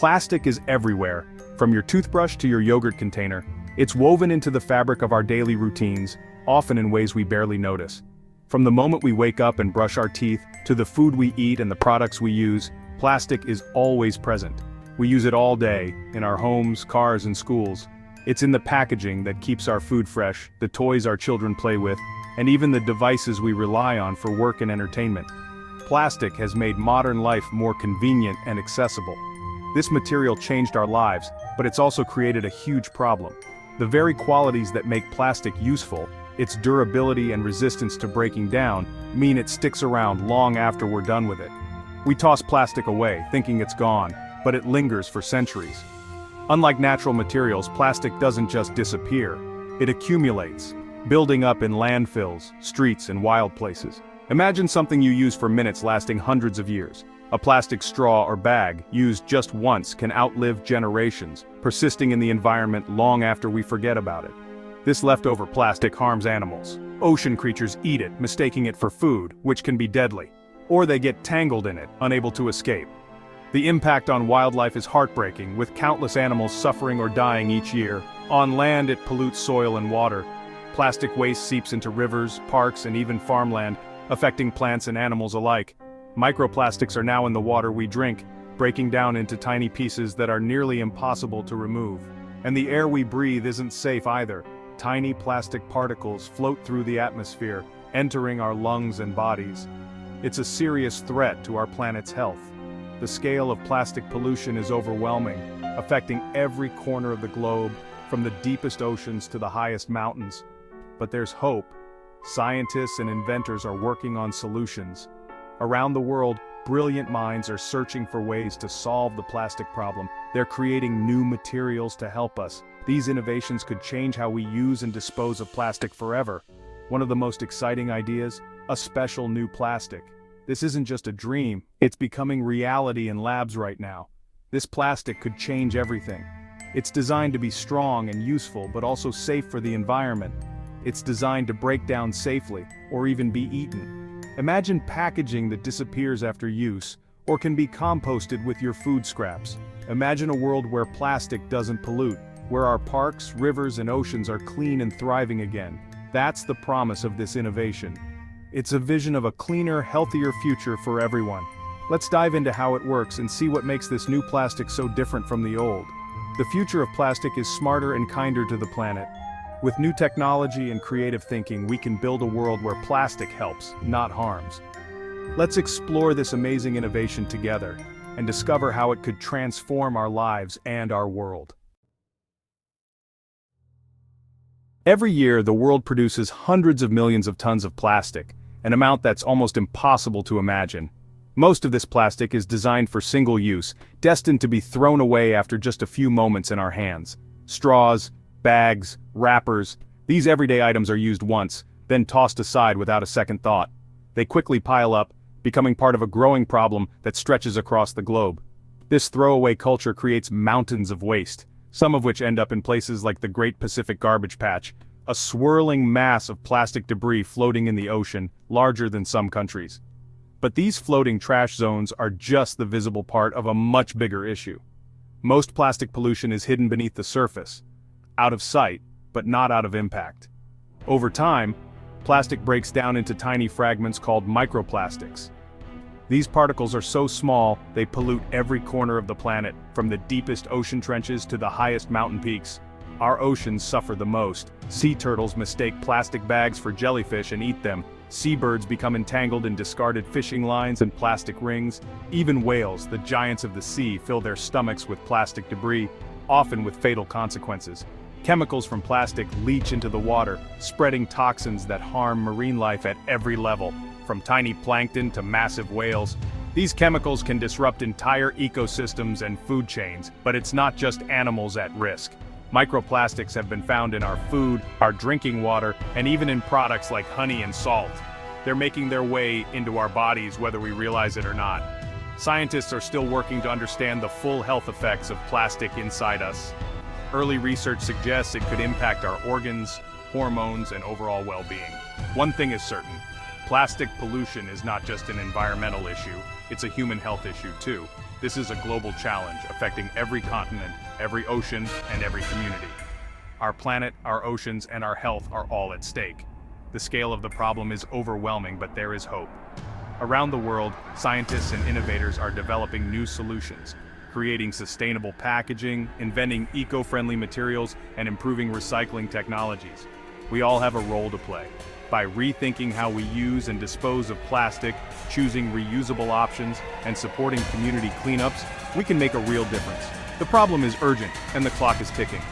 Plastic is everywhere, from your toothbrush to your yogurt container. It's woven into the fabric of our daily routines, often in ways we barely notice. From the moment we wake up and brush our teeth, to the food we eat and the products we use, plastic is always present. We use it all day, in our homes, cars, and schools. It's in the packaging that keeps our food fresh, the toys our children play with, and even the devices we rely on for work and entertainment. Plastic has made modern life more convenient and accessible. This material changed our lives, but it's also created a huge problem. The very qualities that make plastic useful, its durability and resistance to breaking down, mean it sticks around long after we're done with it. We toss plastic away, thinking it's gone, but it lingers for centuries. Unlike natural materials, plastic doesn't just disappear. It accumulates, building up in landfills, streets, and wild places. Imagine something you use for minutes lasting hundreds of years. A plastic straw or bag, used just once, can outlive generations, persisting in the environment long after we forget about it. This leftover plastic harms animals. Ocean creatures eat it, mistaking it for food, which can be deadly. Or they get tangled in it, unable to escape. The impact on wildlife is heartbreaking, with countless animals suffering or dying each year. On land, it pollutes soil and water. Plastic waste seeps into rivers, parks, and even farmland, affecting plants and animals alike. Microplastics are now in the water we drink, breaking down into tiny pieces that are nearly impossible to remove. And the air we breathe isn't safe either. Tiny plastic particles float through the atmosphere, entering our lungs and bodies. It's a serious threat to our planet's health. The scale of plastic pollution is overwhelming, affecting every corner of the globe, from the deepest oceans to the highest mountains. But there's hope. Scientists and inventors are working on solutions. Around the world, brilliant minds are searching for ways to solve the plastic problem. They're creating new materials to help us. These innovations could change how we use and dispose of plastic forever. One of the most exciting ideas? A special new plastic. This isn't just a dream, it's becoming reality in labs right now. This plastic could change everything. It's designed to be strong and useful, but also safe for the environment. It's designed to break down safely, or even be eaten. Imagine packaging that disappears after use, or can be composted with your food scraps. Imagine a world where plastic doesn't pollute, where our parks, rivers, and oceans are clean and thriving again. That's the promise of this innovation. It's a vision of a cleaner, healthier future for everyone. Let's dive into how it works and see what makes this new plastic so different from the old. The future of plastic is smarter and kinder to the planet. With new technology and creative thinking, we can build a world where plastic helps, not harms. Let's explore this amazing innovation together and discover how it could transform our lives and our world. Every year, the world produces hundreds of millions of tons of plastic, an amount that's almost impossible to imagine. Most of this plastic is designed for single use, destined to be thrown away after just a few moments in our hands. Straws, bags, wrappers, these everyday items are used once, then tossed aside without a second thought. They quickly pile up, becoming part of a growing problem that stretches across the globe. This throwaway culture creates mountains of waste, some of which end up in places like the Great Pacific Garbage Patch, a swirling mass of plastic debris floating in the ocean, larger than some countries. But these floating trash zones are just the visible part of a much bigger issue. Most plastic pollution is hidden beneath the surface, out of sight, but not out of impact. Over time, plastic breaks down into tiny fragments called microplastics. These particles are so small, they pollute every corner of the planet, from the deepest ocean trenches to the highest mountain peaks. Our oceans suffer the most. Sea turtles mistake plastic bags for jellyfish and eat them. Seabirds become entangled in discarded fishing lines and plastic rings. Even whales, the giants of the sea, fill their stomachs with plastic debris, often with fatal consequences. Chemicals from plastic leach into the water, spreading toxins that harm marine life at every level, from tiny plankton to massive whales. These chemicals can disrupt entire ecosystems and food chains, but it's not just animals at risk. Microplastics have been found in our food, our drinking water, and even in products like honey and salt. They're making their way into our bodies whether we realize it or not. Scientists are still working to understand the full health effects of plastic inside us. Early research suggests it could impact our organs, hormones, and overall well-being. One thing is certain: Plastic pollution is not just an environmental issue, it's a human health issue too. This is a global challenge affecting every continent, every ocean, and every community. Our planet, our oceans, and our health are all at stake. The scale of the problem is overwhelming, but there is hope. Around the world, scientists and innovators are developing new solutions, creating sustainable packaging, inventing eco-friendly materials, and improving recycling technologies. We all have a role to play. By rethinking how we use and dispose of plastic, choosing reusable options, and supporting community cleanups, we can make a real difference. The problem is urgent, and the clock is ticking.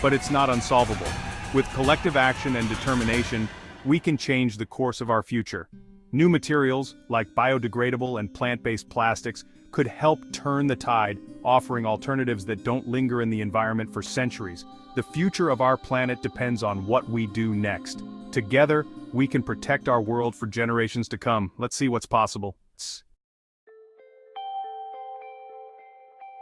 But it's not unsolvable. With collective action and determination, we can change the course of our future. New materials, like biodegradable and plant-based plastics, could help turn the tide, offering alternatives that don't linger in the environment for centuries. The future of our planet depends on what we do next. Together, we can protect our world for generations to come. Let's see what's possible.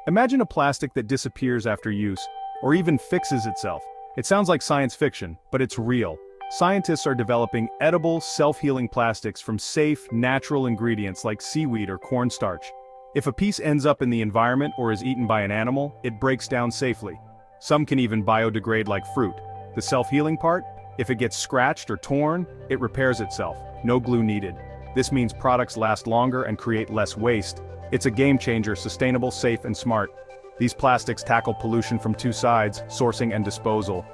Imagine a plastic that disappears after use, or even fixes itself. It sounds like science fiction, but it's real. Scientists are developing edible, self-healing plastics from safe, natural ingredients like seaweed or cornstarch. If a piece ends up in the environment or is eaten by an animal, it breaks down safely. Some can even biodegrade like fruit. The self-healing part? If it gets scratched or torn, it repairs itself. No glue needed. This means products last longer and create less waste. It's a game changer, sustainable, safe, and smart. These plastics tackle pollution from two sides, sourcing and disposal.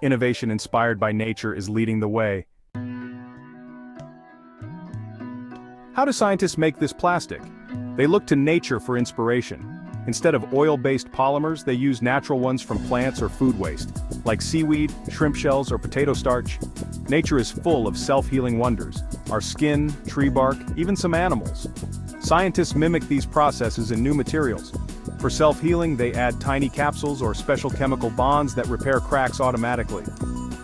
Innovation inspired by nature is leading the way. How do scientists make this plastic? They look to nature for inspiration. Instead of oil-based polymers, they use natural ones from plants or food waste, like seaweed, shrimp shells, or potato starch. Nature is full of self-healing wonders. Our skin, tree bark, even some animals. Scientists mimic these processes in new materials. For self-healing, they add tiny capsules or special chemical bonds that repair cracks automatically.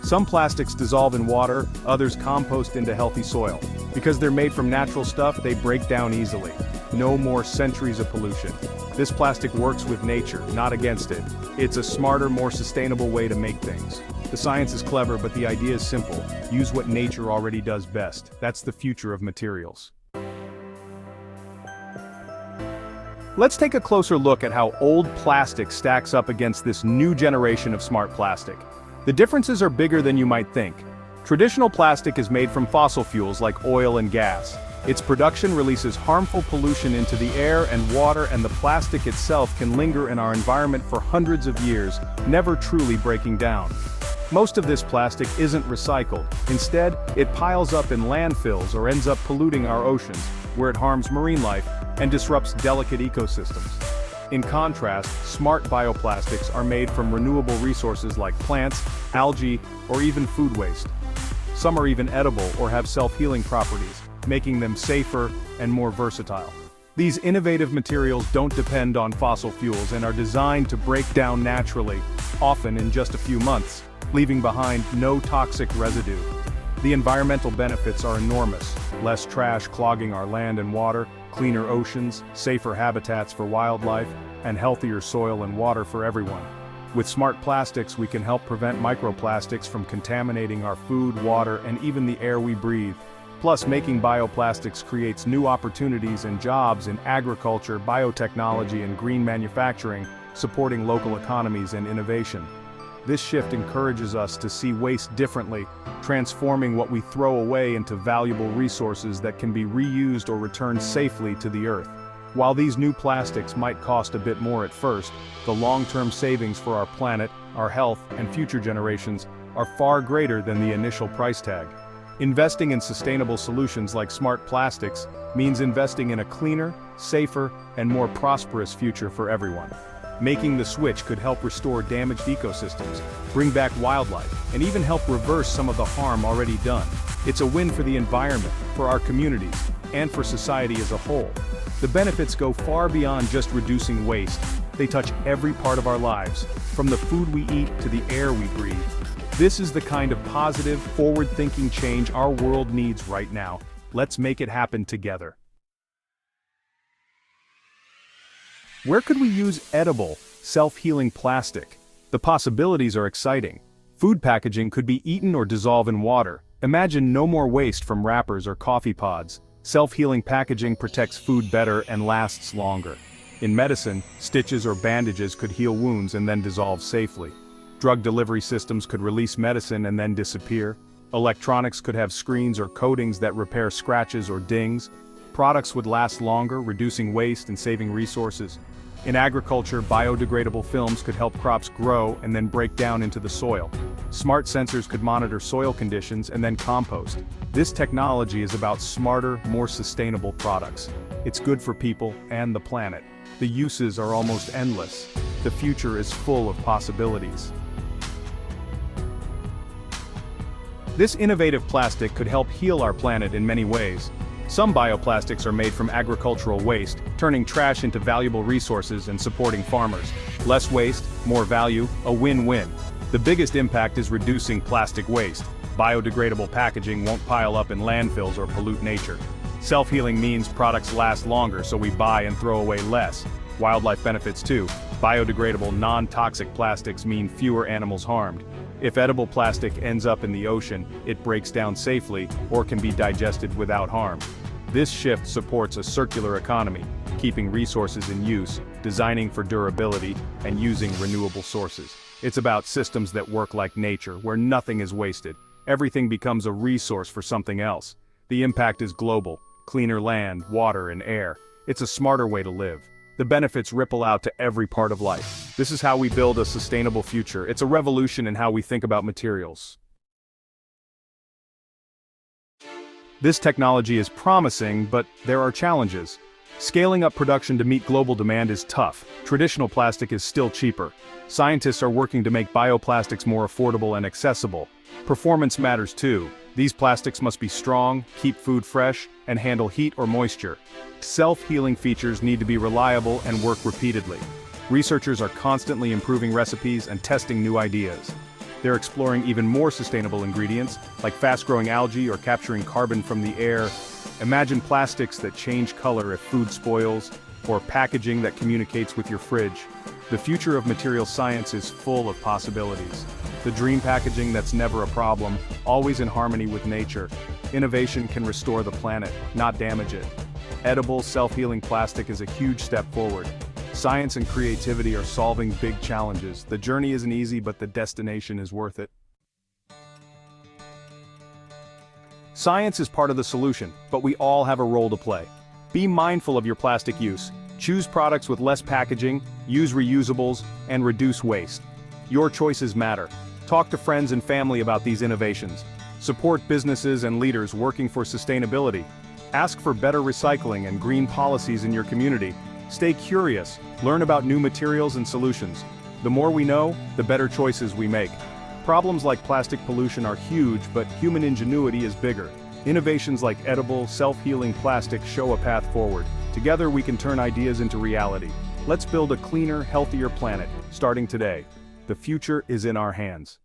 Some plastics dissolve in water, others compost into healthy soil. Because they're made from natural stuff, they break down easily. No more centuries of pollution. This plastic works with nature, not against it. It's a smarter, more sustainable way to make things. The science is clever, but the idea is simple. Use what nature already does best. That's the future of materials. Let's take a closer look at how old plastic stacks up against this new generation of smart plastic. The differences are bigger than you might think. Traditional plastic is made from fossil fuels like oil and gas. Its production releases harmful pollution into the air and water, and the plastic itself can linger in our environment for hundreds of years, never truly breaking down. Most of this plastic isn't recycled. Instead, it piles up in landfills or ends up polluting our oceans, where it harms marine life and disrupts delicate ecosystems. In contrast, smart bioplastics are made from renewable resources like plants, algae, or even food waste. Some are even edible or have self-healing properties, making them safer and more versatile. These innovative materials don't depend on fossil fuels and are designed to break down naturally, often in just a few months, leaving behind no toxic residue. The environmental benefits are enormous: less trash clogging our land and water, cleaner oceans, safer habitats for wildlife, and healthier soil and water for everyone. With smart plastics, we can help prevent microplastics from contaminating our food, water, and even the air we breathe. Plus, making bioplastics creates new opportunities and jobs in agriculture, biotechnology, and green manufacturing, supporting local economies and innovation. This shift encourages us to see waste differently, transforming what we throw away into valuable resources that can be reused or returned safely to the earth. While these new plastics might cost a bit more at first, the long-term savings for our planet, our health, and future generations are far greater than the initial price tag. Investing in sustainable solutions like smart plastics means investing in a cleaner, safer, and more prosperous future for everyone. Making the switch could help restore damaged ecosystems, bring back wildlife, and even help reverse some of the harm already done. It's a win for the environment, for our communities, and for society as a whole. The benefits go far beyond just reducing waste. They touch every part of our lives, from the food we eat to the air we breathe. This is the kind of positive, forward-thinking change our world needs right now. Let's make it happen together. Where could we use edible, self-healing plastic? The possibilities are exciting. Food packaging could be eaten or dissolve in water, Imagine no more waste from wrappers or coffee pods. Self-healing packaging protects food better and lasts longer. In medicine, stitches or bandages could heal wounds and then dissolve safely. Drug delivery systems could release medicine and then disappear. Electronics could have screens or coatings that repair scratches or dings. Products would last longer, reducing waste and saving resources. In agriculture, biodegradable films could help crops grow and then break down into the soil. Smart sensors could monitor soil conditions and then compost. This technology is about smarter, more sustainable products. It's good for people and the planet. The uses are almost endless. The future is full of possibilities. This innovative plastic could help heal our planet in many ways. Some bioplastics are made from agricultural waste, turning trash into valuable resources and supporting farmers. Less waste, more value, a win-win. The biggest impact is reducing plastic waste. Biodegradable packaging won't pile up in landfills or pollute nature. Self-healing means products last longer, so we buy and throw away less. Wildlife benefits too. Biodegradable, non-toxic plastics mean fewer animals harmed. If edible plastic ends up in the ocean, it breaks down safely or can be digested without harm. This shift supports a circular economy, keeping resources in use, designing for durability, and using renewable sources. It's about systems that work like nature, where nothing is wasted. Everything becomes a resource for something else. The impact is global: cleaner land, water, and air. It's a smarter way to live. The benefits ripple out to every part of life. This is how we build a sustainable future. It's a revolution in how we think about materials. This technology is promising, but there are challenges. Scaling up production to meet global demand is tough. Traditional plastic is still cheaper. Scientists are working to make bioplastics more affordable and accessible. Performance matters too. These plastics must be strong, keep food fresh, and handle heat or moisture. Self-healing features need to be reliable and work repeatedly. Researchers are constantly improving recipes and testing new ideas. They're exploring even more sustainable ingredients, like fast-growing algae or capturing carbon from the air. Imagine plastics that change color if food spoils, or packaging that communicates with your fridge. The future of material science is full of possibilities. The dream packaging that's never a problem, always in harmony with nature. Innovation can restore the planet, not damage it. Edible, self-healing plastic is a huge step forward. Science and creativity are solving big challenges. The journey isn't easy, but the destination is worth it. Science is part of the solution, but we all have a role to play. Be mindful of your plastic use. Choose products with less packaging, use reusables, and reduce waste. Your choices matter. Talk to friends and family about these innovations. Support businesses and leaders working for sustainability. Ask for better recycling and green policies in your community. Stay curious, learn about new materials and solutions. The more we know, the better choices we make. Problems like plastic pollution are huge, but human ingenuity is bigger. Innovations like edible, self-healing plastic show a path forward. Together we can turn ideas into reality. Let's build a cleaner, healthier planet, starting today. The future is in our hands.